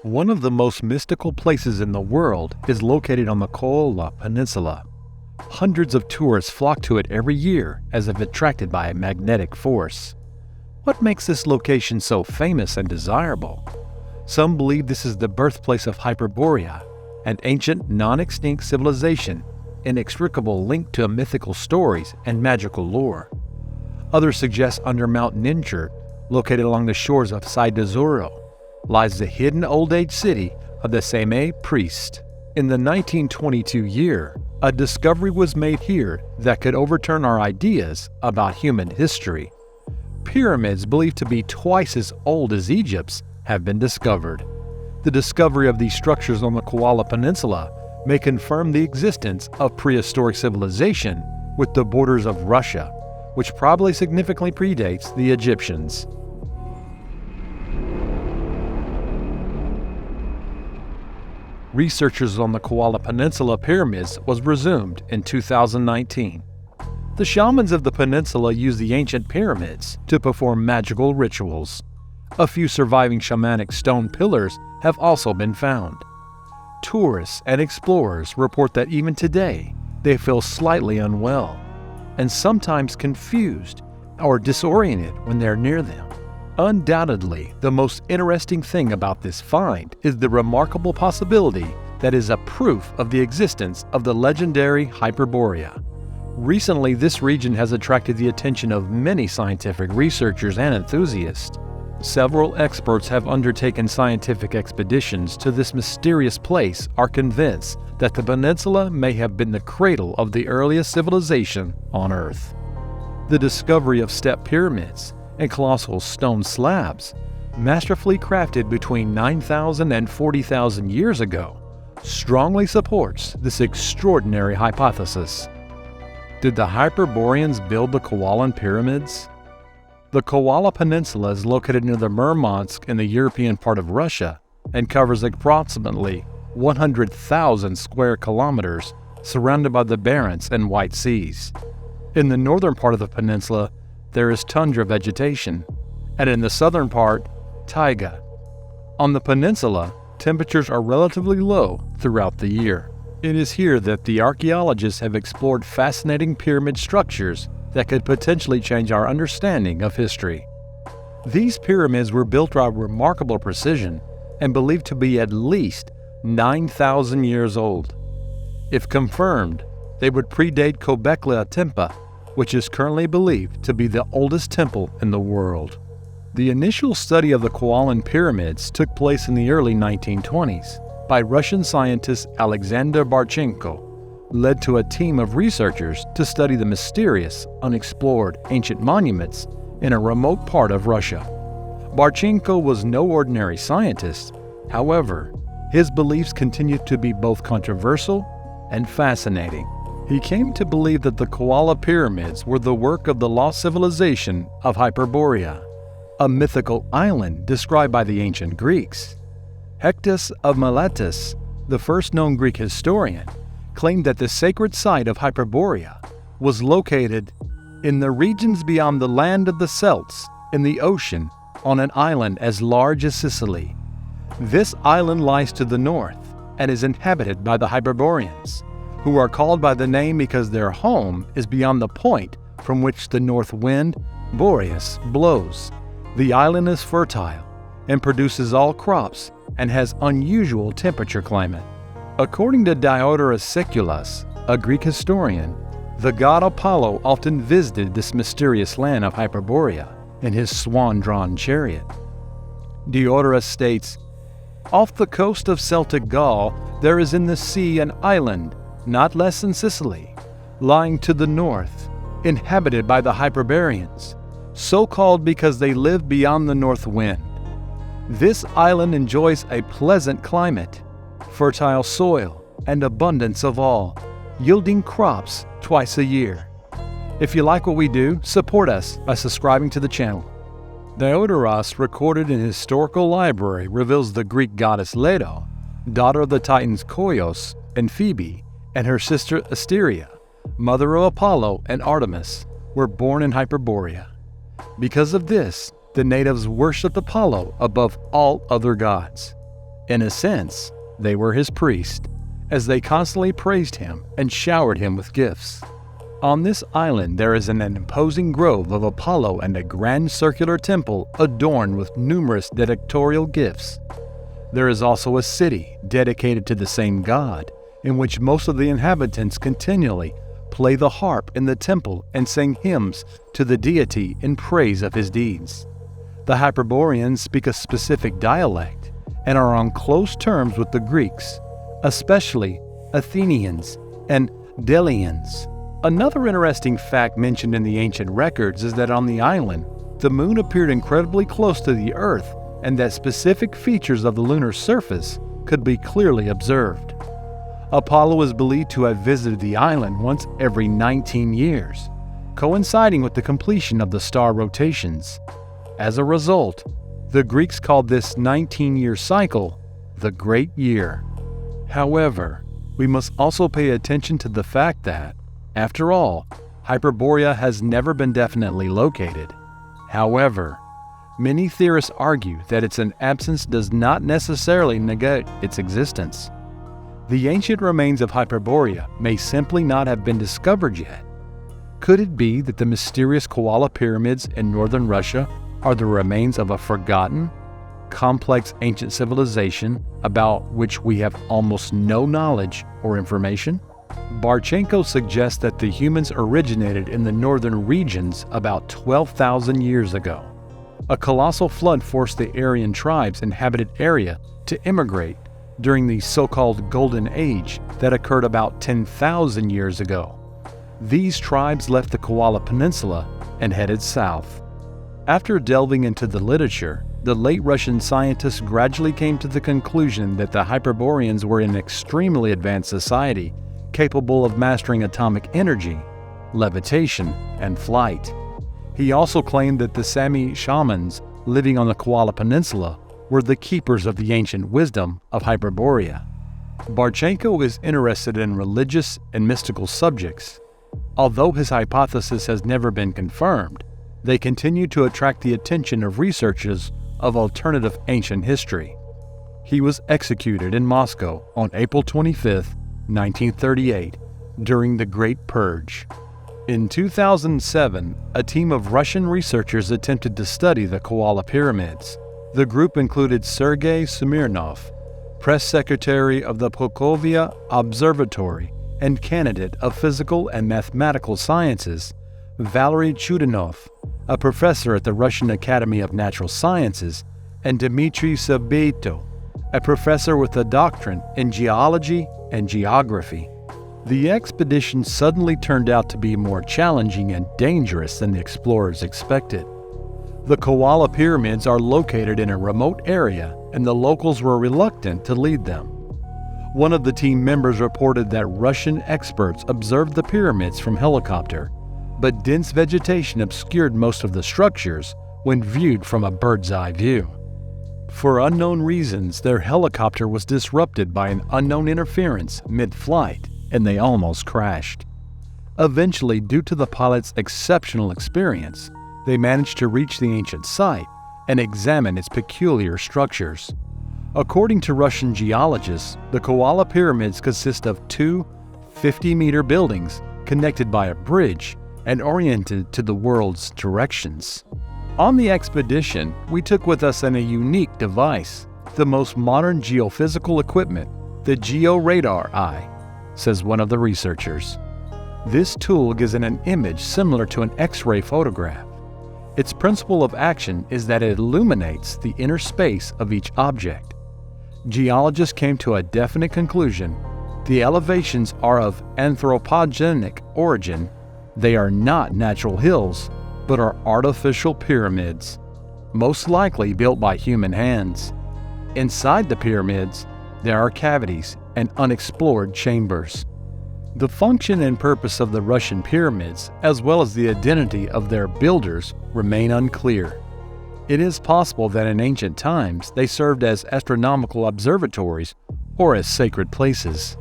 One of the most mystical places in the world is located on the Kola Peninsula. Hundreds of tourists flock to it every year as if attracted by a magnetic force. What makes this location so famous and desirable? Some believe this is the birthplace of Hyperborea, an ancient, non-extinct civilization inextricably linked to mythical stories and magical lore. Others suggest under Mount Ninchurt, located along the shores of Seydozero, lies the hidden old age city of the Sámi priest. In the 1922 year, a discovery was made here that could overturn our ideas about human history. Pyramids believed to be twice as old as Egypt's have been discovered. The discovery of these structures on the Kola Peninsula may confirm the existence of prehistoric civilization with the borders of Russia, which probably significantly predates the Egyptians. Researchers on the Kola Peninsula pyramids was resumed in 2019. The shamans of the peninsula used the ancient pyramids to perform magical rituals. A few surviving shamanic stone pillars have also been found. Tourists and explorers report that even today, they feel slightly unwell and sometimes confused or disoriented when they're near them. Undoubtedly, the most interesting thing about this find is the remarkable possibility that is a proof of the existence of the legendary Hyperborea. Recently, this region has attracted the attention of many scientific researchers and enthusiasts. Several experts have undertaken scientific expeditions to this mysterious place are convinced that the peninsula may have been the cradle of the earliest civilization on Earth. The discovery of step pyramids and colossal stone slabs, masterfully crafted between 9,000 and 40,000 years ago, strongly supports this extraordinary hypothesis. Did the Hyperboreans build the Kolan pyramids? The Kola Peninsula is located near the Murmansk in the European part of Russia and covers approximately 100,000 square kilometers, surrounded by the Barents and White Seas. In the northern part of the peninsula, there is tundra vegetation, and in the southern part, taiga. On the peninsula, temperatures are relatively low throughout the year. It is here that the archaeologists have explored fascinating pyramid structures that could potentially change our understanding of history. These pyramids were built with remarkable precision and believed to be at least 9,000 years old. If confirmed, they would predate Göbekli Tepe, which is currently believed to be the oldest temple in the world. The initial study of the Kolan pyramids took place in the early 1920s by Russian scientist Alexander Barchenko, led to a team of researchers to study the mysterious, unexplored ancient monuments in a remote part of Russia. Barchenko was no ordinary scientist. However, his beliefs continued to be both controversial and fascinating. He came to believe that the Kola pyramids were the work of the lost civilization of Hyperborea, a mythical island described by the ancient Greeks. Hectus of Miletus, the first known Greek historian, claimed that the sacred site of Hyperborea was located in the regions beyond the land of the Celts in the ocean on an island as large as Sicily. This island lies to the north and is inhabited by the Hyperboreans, who are called by the name because their home is beyond the point from which the north wind, Boreas, blows. The island is fertile and produces all crops and has unusual temperature climate. According to Diodorus Siculus, a Greek historian, the god Apollo often visited this mysterious land of Hyperborea in his swan-drawn chariot. Diodorus states, "Off the coast of Celtic Gaul there is in the sea an island, not less than Sicily, lying to the north, inhabited by the Hyperboreans, so called because they live beyond the north wind. This island enjoys a pleasant climate, fertile soil, and abundance of all, yielding crops twice a year." If you like what we do, support us by subscribing to the channel. Diodorus, recorded in his historical library, reveals the Greek goddess Leto, daughter of the titans Koios and Phoebe, and her sister Asteria, mother of Apollo and Artemis, were born in Hyperborea. Because of this, the natives worshipped Apollo above all other gods. In a sense, they were his priests, as they constantly praised him and showered him with gifts. On this island there is an imposing grove of Apollo and a grand circular temple adorned with numerous dedicatorial gifts. There is also a city dedicated to the same god, in which most of the inhabitants continually play the harp in the temple and sing hymns to the deity in praise of his deeds. The Hyperboreans speak a specific dialect and are on close terms with the Greeks, especially Athenians and Delians. Another interesting fact mentioned in the ancient records is that on the island, the moon appeared incredibly close to the Earth and that specific features of the lunar surface could be clearly observed. Apollo is believed to have visited the island once every 19 years, coinciding with the completion of the star rotations. As a result, the Greeks called this 19-year cycle the Great Year. However, we must also pay attention to the fact that, after all, Hyperborea has never been definitely located. However, many theorists argue that its absence does not necessarily negate its existence. The ancient remains of Hyperborea may simply not have been discovered yet. Could it be that the mysterious Kola pyramids in northern Russia are the remains of a forgotten, complex ancient civilization about which we have almost no knowledge or information? Barchenko suggests that the humans originated in the northern regions about 12,000 years ago. A colossal flood forced the Aryan tribes inhabited area to immigrate during the so-called Golden Age that occurred about 10,000 years ago. These tribes left the Kola Peninsula and headed south. After delving into the literature, the late Russian scientists gradually came to the conclusion that the Hyperboreans were an extremely advanced society capable of mastering atomic energy, levitation, and flight. He also claimed that the Sámi shamans living on the Kola Peninsula were the keepers of the ancient wisdom of Hyperborea. Barchenko is interested in religious and mystical subjects. Although his hypothesis has never been confirmed, they continue to attract the attention of researchers of alternative ancient history. He was executed in Moscow on April 25, 1938, during the Great Purge. In 2007, a team of Russian researchers attempted to study the Kola pyramids. The group included Sergei Smirnov, press secretary of the Pulkovia Observatory and candidate of physical and mathematical sciences, Valery Chudinov, a professor at the Russian Academy of Natural Sciences, and Dmitry Sabato, a professor with a doctorate in geology and geography. The expedition suddenly turned out to be more challenging and dangerous than the explorers expected. The Kola pyramids are located in a remote area, and the locals were reluctant to lead them. One of the team members reported that Russian experts observed the pyramids from helicopter, but dense vegetation obscured most of the structures when viewed from a bird's-eye view. For unknown reasons, their helicopter was disrupted by an unknown interference mid-flight, and they almost crashed. Eventually, due to the pilot's exceptional experience, they managed to reach the ancient site and examine its peculiar structures. According to Russian geologists, the Kola pyramids consist of two 50-meter buildings connected by a bridge and oriented to the world's directions. On the expedition, we took with us a unique device, the most modern geophysical equipment, the Geo-Radar Eye, says one of the researchers. This tool gives an image similar to an X-ray photograph. Its principle of action is that it illuminates the inner space of each object. Geologists came to a definite conclusion. The elevations are of anthropogenic origin. They are not natural hills, but are artificial pyramids, most likely built by human hands. Inside the pyramids, there are cavities and unexplored chambers. The function and purpose of the Russian pyramids, as well as the identity of their builders, remain unclear. It is possible that in ancient times they served as astronomical observatories or as sacred places.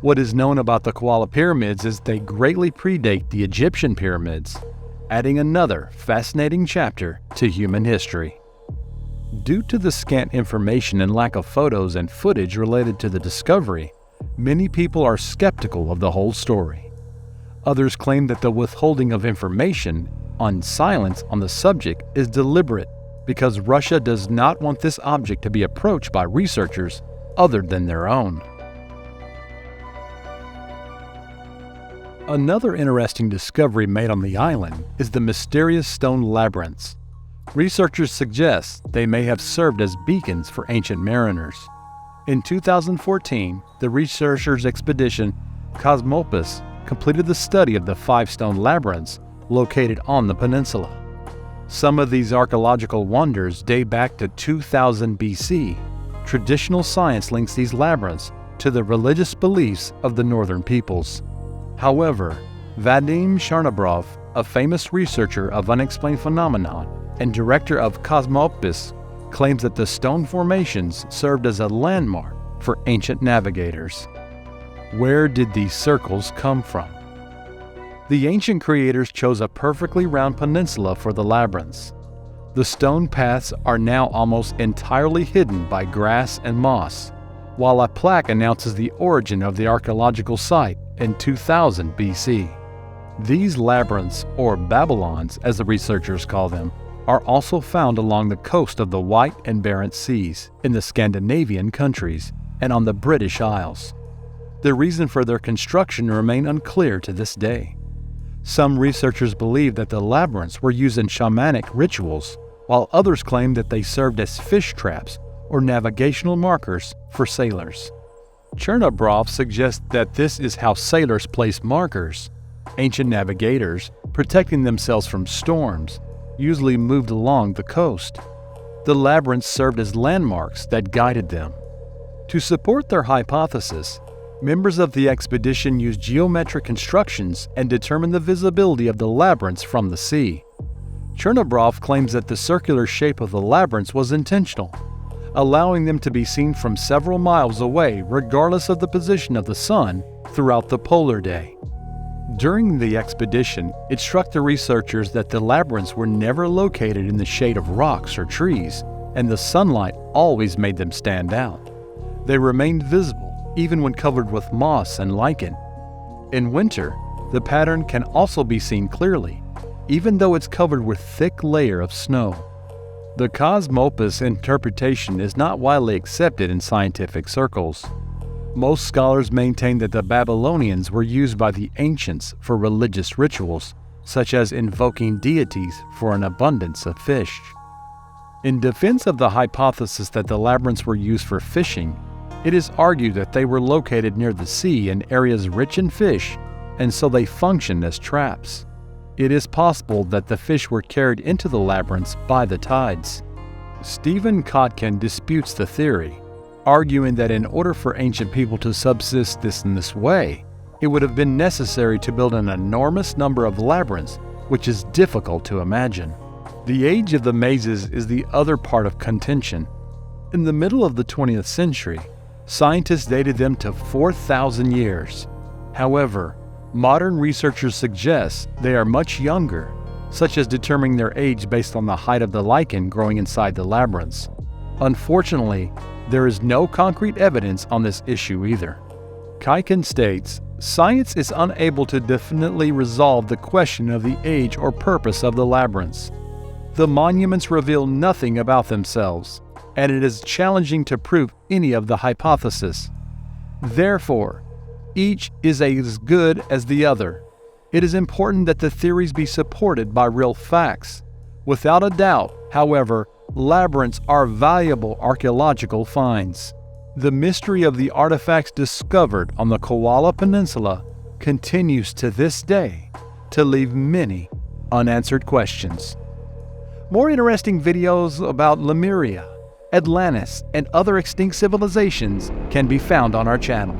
What is known about the Kola pyramids is they greatly predate the Egyptian pyramids, adding another fascinating chapter to human history. Due to the scant information and lack of photos and footage related to the discovery, many people are skeptical of the whole story. Others claim that the withholding of information on silence on the subject is deliberate because Russia does not want this object to be approached by researchers other than their own. Another interesting discovery made on the island is the mysterious stone labyrinths. Researchers suggest they may have served as beacons for ancient mariners. In 2014, the researchers' expedition Cosmopus completed the study of the 5 stone labyrinths located on the peninsula. Some of these archaeological wonders date back to 2000 BC. Traditional science links these labyrinths to the religious beliefs of the northern peoples. However, Vadim Chernobrov, a famous researcher of unexplained phenomena and director of Cosmopus, claims that the stone formations served as a landmark for ancient navigators. Where did these circles come from? The ancient creators chose a perfectly round peninsula for the labyrinths. The stone paths are now almost entirely hidden by grass and moss, while a plaque announces the origin of the archaeological site in 2000 BC. These labyrinths, or Babylons as the researchers call them, are also found along the coast of the White and Barents Seas, in the Scandinavian countries, and on the British Isles. The reason for their construction remains unclear to this day. Some researchers believe that the labyrinths were used in shamanic rituals, while others claim that they served as fish traps or navigational markers for sailors. Chernobrov suggests that this is how sailors placed markers. Ancient navigators, protecting themselves from storms, usually moved along the coast. The labyrinths served as landmarks that guided them. To support their hypothesis, members of the expedition used geometric constructions and determined the visibility of the labyrinths from the sea. Chernobrov claims that the circular shape of the labyrinths was intentional, allowing them to be seen from several miles away regardless of the position of the sun throughout the polar day. During the expedition, it struck the researchers that the labyrinths were never located in the shade of rocks or trees, and the sunlight always made them stand out. They remained visible even when covered with moss and lichen. In winter, the pattern can also be seen clearly, even though it's covered with thick layer of snow. The Cosmopus interpretation is not widely accepted in scientific circles. Most scholars maintain that the Babylonians were used by the ancients for religious rituals, such as invoking deities for an abundance of fish. In defense of the hypothesis that the labyrinths were used for fishing, it is argued that they were located near the sea in areas rich in fish, and so they functioned as traps. It is possible that the fish were carried into the labyrinths by the tides. Stephen Kotkin disputes the theory, arguing that in order for ancient people to subsist in this way, it would have been necessary to build an enormous number of labyrinths, which is difficult to imagine. The age of the mazes is the other part of contention. In the middle of the 20th century, scientists dated them to 4,000 years. However, modern researchers suggest they are much younger, such as determining their age based on the height of the lichen growing inside the labyrinths. Unfortunately, there is no concrete evidence on this issue either. Kotkin states, "Science is unable to definitely resolve the question of the age or purpose of the labyrinths. The monuments reveal nothing about themselves, and it is challenging to prove any of the hypotheses. Therefore, each is as good as the other. It is important that the theories be supported by real facts. Without a doubt, however, labyrinths are valuable archaeological finds. The mystery of the artifacts discovered on the Kola Peninsula continues to this day to leave many unanswered questions." More interesting videos about Lemuria, Atlantis, and other extinct civilizations can be found on our channel.